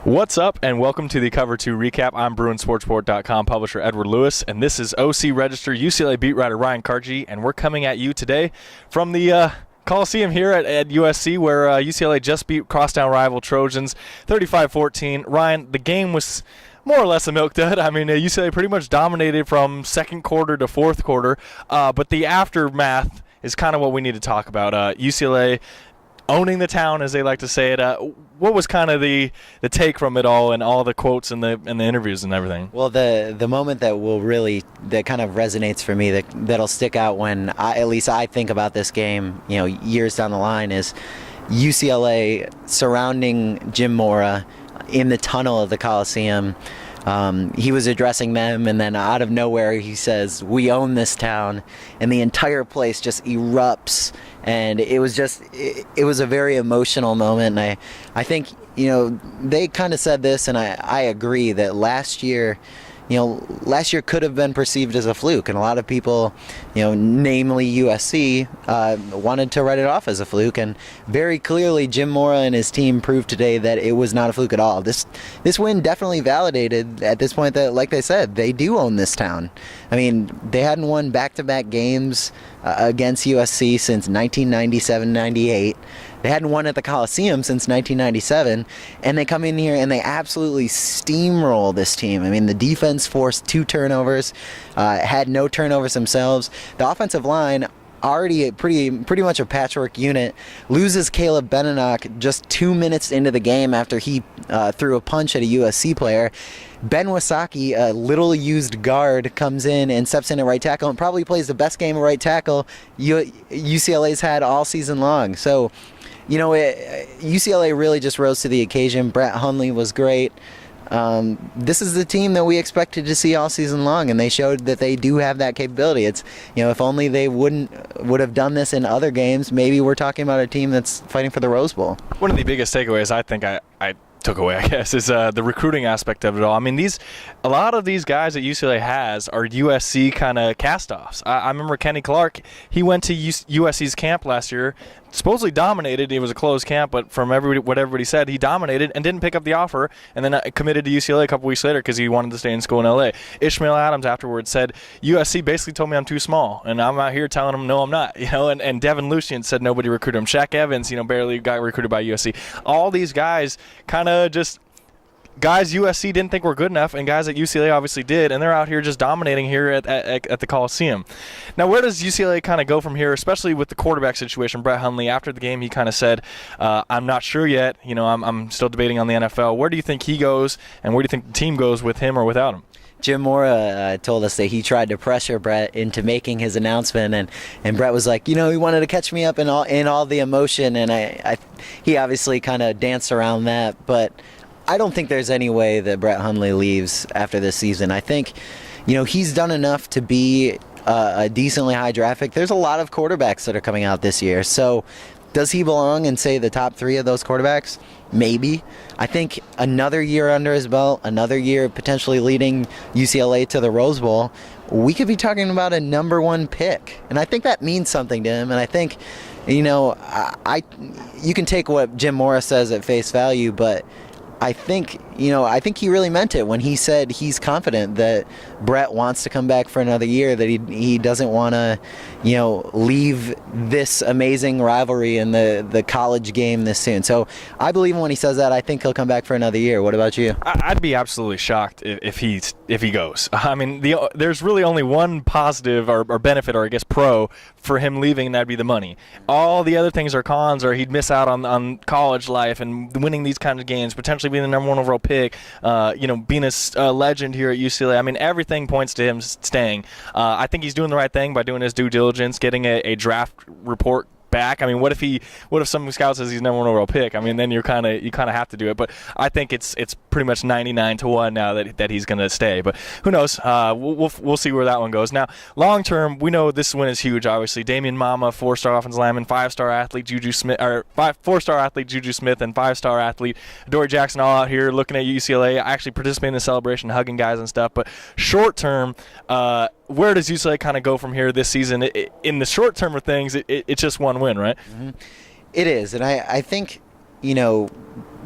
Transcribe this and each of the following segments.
What's up, and welcome to the Cover 2 Recap. I'm BruinSportsReport.com publisher Edward Lewis, and this is OC Register UCLA beat writer Ryan Kargi, and we're coming at you today from the Coliseum here at USC, where UCLA just beat crosstown rival Trojans 35-14. Ryan, the game was more or less a milk dud. I mean, UCLA pretty much dominated from second quarter to fourth quarter, but the aftermath is kind of what we need to talk about. UCLA owning the town, as they like to say it. What was kind of the take from it all, and all the quotes and the interviews and everything? Well, the moment that kind of resonates for me, that'll stick out when at least I think about this game, years down the line, is UCLA surrounding Jim Mora in the tunnel of the Coliseum. He was addressing them, and then out of nowhere he says, "We own this town," and the entire place just erupts. And it was a very emotional moment. And I think, they kind of said this, and I agree that last year could have been perceived as a fluke, and a lot of people, namely USC, wanted to write it off as a fluke. And very clearly, Jim Mora and his team proved today that it was not a fluke at all. This win definitely validated at this point that, like they said, they do own this town. I mean, they hadn't won back-to-back games against USC since 1997-98. They hadn't won at the Coliseum since 1997, and they come in here and they absolutely steamroll this team. I mean, the defense forced 2 turnovers, had no turnovers themselves. The offensive line, already pretty much a patchwork unit, loses Caleb Benenoch just 2 minutes into the game after he threw a punch at a USC player. Ben Wasaki, a little used guard, comes in and steps in at right tackle and probably plays the best game of right tackle UCLA's had all season long. So, UCLA really just rose to the occasion. Brett Hundley was great. This is the team that we expected to see all season long, and they showed that they do have that capability. It's, if only they would have done this in other games, maybe we're talking about a team that's fighting for the Rose Bowl. One of the biggest takeaways I think I took away, I guess, is the recruiting aspect of it all. I mean, a lot of these guys that UCLA has are USC kind of cast-offs. I remember Kenny Clark. He went to USC's camp last year, supposedly dominated. It was a closed camp, but from what everybody said, he dominated and didn't pick up the offer, and then committed to UCLA a couple weeks later because he wanted to stay in school in LA. Ishmael Adams afterwards said, USC basically told me I'm too small, and I'm out here telling them no, I'm not. And Devin Lucien said nobody recruited him. Shaq Evans, barely got recruited by USC. All these guys kind of just guys USC didn't think were good enough, and guys that UCLA obviously did, and they're out here just dominating here at the Coliseum. Now, where does UCLA kind of go from here, especially with the quarterback situation? Brett Hundley, after the game, he kind of said, I'm not sure yet. I'm still debating on the NFL. Where do you think he goes, and where do you think the team goes with him or without him? Jim Mora told us that he tried to pressure Brett into making his announcement, and Brett was like, he wanted to catch me up in all the emotion, and he obviously kind of danced around that, but I don't think there's any way that Brett Hundley leaves after this season. I think, he's done enough to be a decently high draft pick. There's a lot of quarterbacks that are coming out this year. So does he belong in, say, the top 3 of those quarterbacks? Maybe. I think another year under his belt, another year potentially leading UCLA to the Rose Bowl, we could be talking about a number 1 pick. And I think that means something to him. And I think, you can take what Jim Mora says at face value, but I think he really meant it when he said he's confident that Brett wants to come back for another year, that he doesn't want to, leave this amazing rivalry in the college game this soon. So I believe him when he says that. I think he'll come back for another year. What about you? I'd be absolutely shocked if he goes. I mean, there's really only one positive or benefit, or I guess pro, for him leaving, and that'd be the money. All the other things are cons, or he'd miss out on college life and winning these kinds of games, potentially being the number 1 overall pick, being a legend here at UCLA. I mean, everything points to him staying. I think he's doing the right thing by doing his due diligence, getting a draft report back. I mean, what if some scout says he's number 1 overall pick? I mean, then you kind of have to do it. But I think it's pretty much 99-1 now that he's going to stay. But who knows? We'll see where that one goes. Now, long term, we know this win is huge. Obviously, Damian Mama, 4-star offensive lineman, 5-star athlete Juju Smith, or 4-star athlete Juju Smith, and 5-star athlete Dory Jackson, all out here looking at UCLA, actually participating in the celebration, hugging guys and stuff. But short term, where does UCLA kind of go from here this season? In the short term of things, it's just one win, right? Mm-hmm. It is, and I think,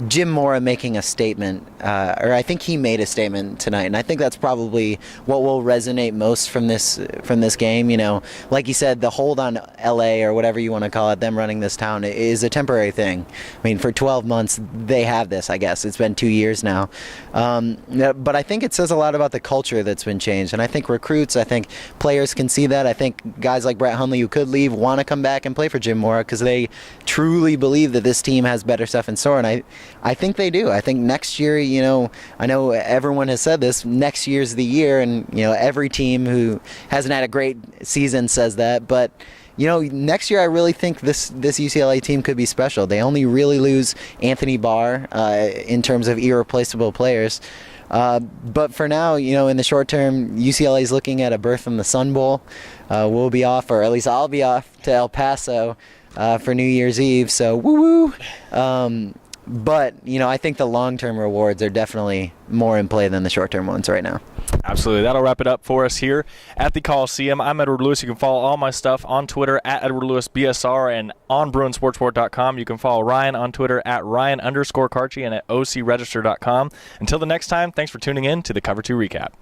Jim Mora making a statement, or I think he made a statement tonight, and I think that's probably what will resonate most from this game. You know, like you said, the hold on LA or whatever you want to call it, them running this town, is a temporary thing. I mean, for 12 months they have this. I guess it's been 2 years now, but I think it says a lot about the culture that's been changed, and I think recruits, I think players can see that. I think guys like Brett Hundley, who could leave, want to come back and play for Jim Mora because they truly believe that this team has better stuff in store, and I think they do. I think next year, you know, I know everyone has said this, next year's the year, and, you know, every team who hasn't had a great season says that, but, you know, next year I really think this UCLA team could be special. They only really lose Anthony Barr in terms of irreplaceable players. But for now, you know, in the short term, UCLA is looking at a berth in the Sun Bowl. We'll be off, or at least I'll be off to El Paso for New Year's Eve, so woo-woo. But, you know, I think the long-term rewards are definitely more in play than the short-term ones right now. Absolutely. That'll wrap it up for us here at the Coliseum. I'm Edward Lewis. You can follow all my stuff on Twitter at Edward Lewis BSR and on BruinSportsReport.com. You can follow Ryan on Twitter at Ryan_Carchi and at OCRegister.com. Until the next time, thanks for tuning in to the Cover 2 Recap.